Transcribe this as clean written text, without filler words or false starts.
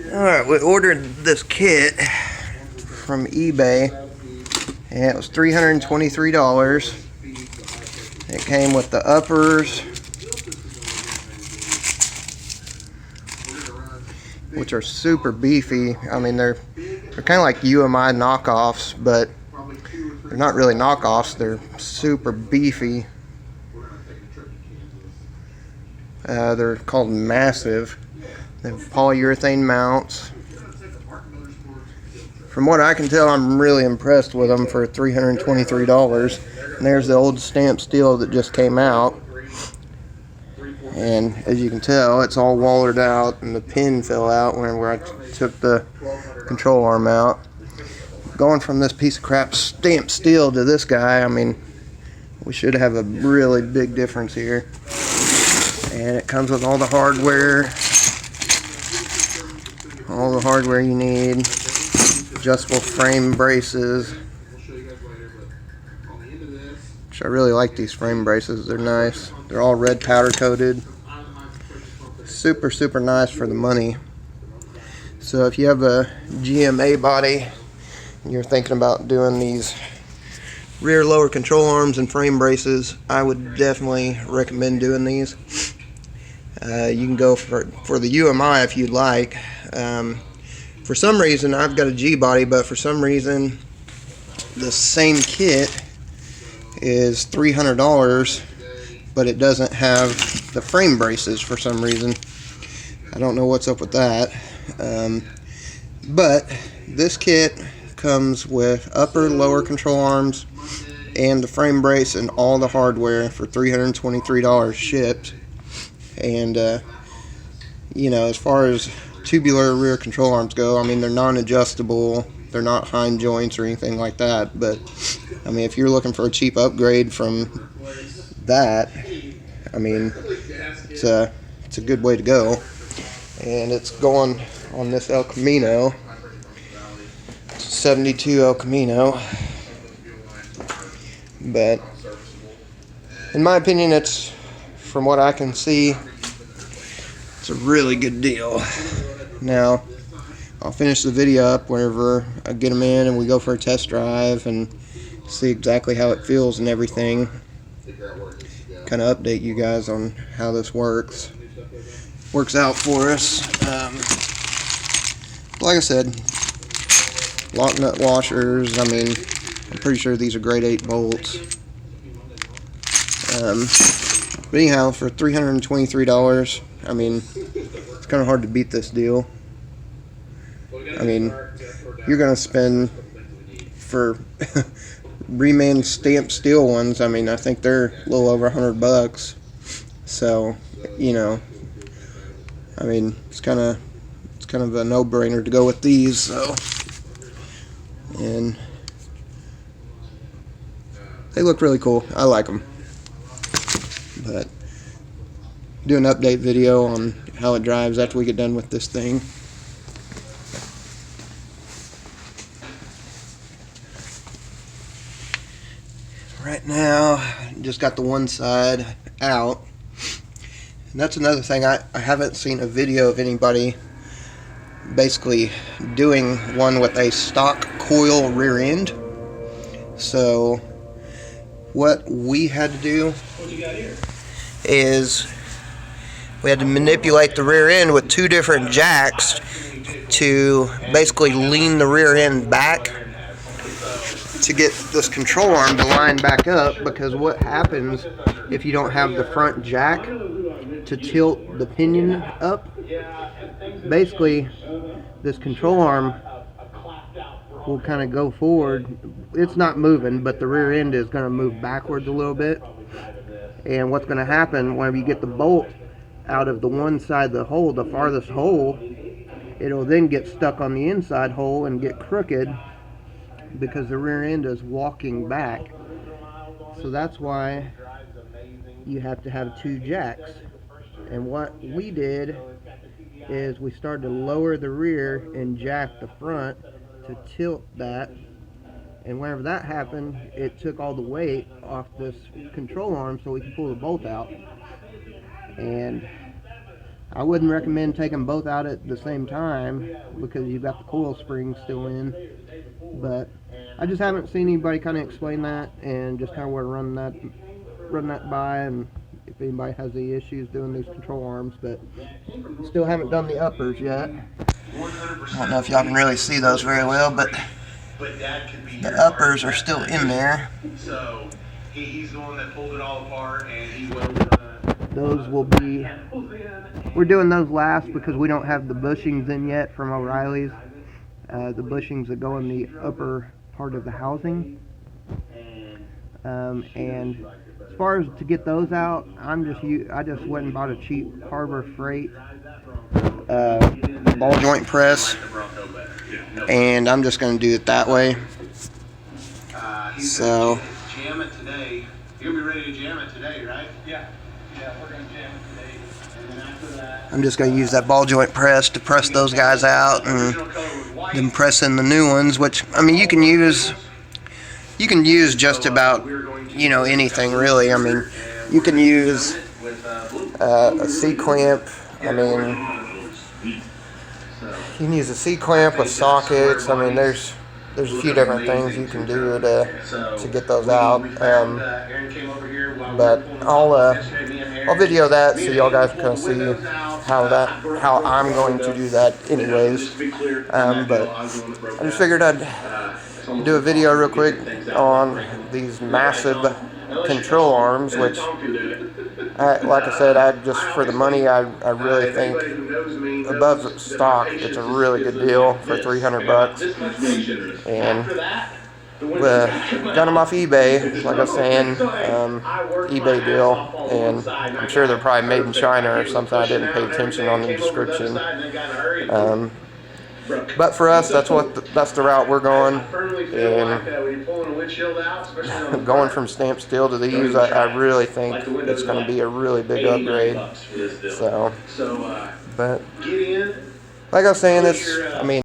Alright, we ordered this kit from eBay, and it was $323. It came with the uppers, which are super beefy. I mean, they're kind of like UMI knockoffs, but they're not really knockoffs. They're super beefy. They're called Massive. They have polyurethane mounts. From what I can tell, I'm really impressed with them for $323. And there's the old stamped steel that just came out. And as you can tell, it's all wallered out, and the pin fell out whenever I took the control arm out. Going from this piece of crap stamped steel to this guy, I mean, we should have a really big difference here. And it comes with all the hardware you need. Adjustable frame braces, which I really like. These frame braces, they're nice. They're all red powder coated. Super nice for the money. So if you have a GMA body and you're thinking about doing these rear lower control arms and frame braces, I would definitely recommend doing these. You can go for the UMI if you'd like. For some reason, I've got a G body, but for some reason the same kit is $300, but it doesn't have the frame braces for some reason. I don't know what's up with that. But this kit comes with upper lower control arms and the frame brace and all the hardware for $323 shipped. And you know, as far as tubular rear control arms go, I mean, they're non-adjustable, they're not hind joints or anything like that, but I mean, if you're looking for a cheap upgrade from that, I mean, it's a good way to go. And it's going on this El Camino. It's a 72 El Camino, but in my opinion, it's, from what I can see, it's a really good deal. Now, I'll finish the video up whenever I get them in and we go for a test drive and see exactly how it feels and everything. Kind of update you guys on how this works out for us. Like I said, lock nut washers. I mean, I'm pretty sure these are grade 8 bolts. But anyhow, for $323, I mean, it's kind of hard to beat this deal. I mean, you're going to spend for reman stamped steel ones, I mean, I think they're a little over $100. So, you know, I mean, it's kind of a no-brainer to go with these. So, and they look really cool. I like them. But do an update video on how it drives after we get done with this thing. Right now, just got the one side out. And that's another thing, I haven't seen a video of anybody basically doing one with a stock coil rear end. So what we had to do is we had to manipulate the rear end with 2 different jacks to basically lean the rear end back to get this control arm to line back up, because what happens if you don't have the front jack to tilt the pinion up, basically this control arm will kind of go forward. It's not moving, but the rear end is going to move backwards a little bit. And what's going to happen whenever you get the bolt out of the one side of the hole, the farthest hole, it'll then get stuck on the inside hole and get crooked because the rear end is walking back. So that's why you have to have 2 jacks. And what we did is we started to lower the rear and jack the front to tilt that. And whenever that happened, it took all the weight off this control arm so we could pull the bolt out. And I wouldn't recommend taking both out at the same time because you've got the coil spring still in. But I just haven't seen anybody kind of explain that, and just kind of want to run that by, and if anybody has any issues doing these control arms. But still haven't done the uppers yet. I don't know if y'all can really see those very well, but the uppers are still in there. So he's the one that pulled it all apart, and he welded. Those will be. We're doing those last because we don't have the bushings in yet from O'Reilly's. The bushings that go in the upper part of the housing. And as far as to get those out, I just went and bought a cheap Harbor Freight ball joint press, and I'm just going to do it that way. So jam it today. You'll be ready to jam it today, right? Yeah, we're going to jam it today. And then after that, I'm just going to use that ball joint press to press those guys out, and then press in the new ones, which, I mean, you can use just about, anything really. I mean, you can use a C-clamp. I mean, you can use a C-clamp with sockets. I mean, there's a few different things you can do to get those out. But I'll video that so y'all guys can kind of see how I'm going to do that anyways. But I just figured I'd do a video real quick on these massive control arms, which, like I said, just for the money, I really think above stock, it's a really good deal for $300. And got them off eBay, like I was saying, eBay deal, and I'm sure they're probably made in China or something. I didn't pay attention on the description. But for us, that's the route we're going, and going from stamp steel to these, I really think it's going to be a really big upgrade. So, but like I was saying, I mean,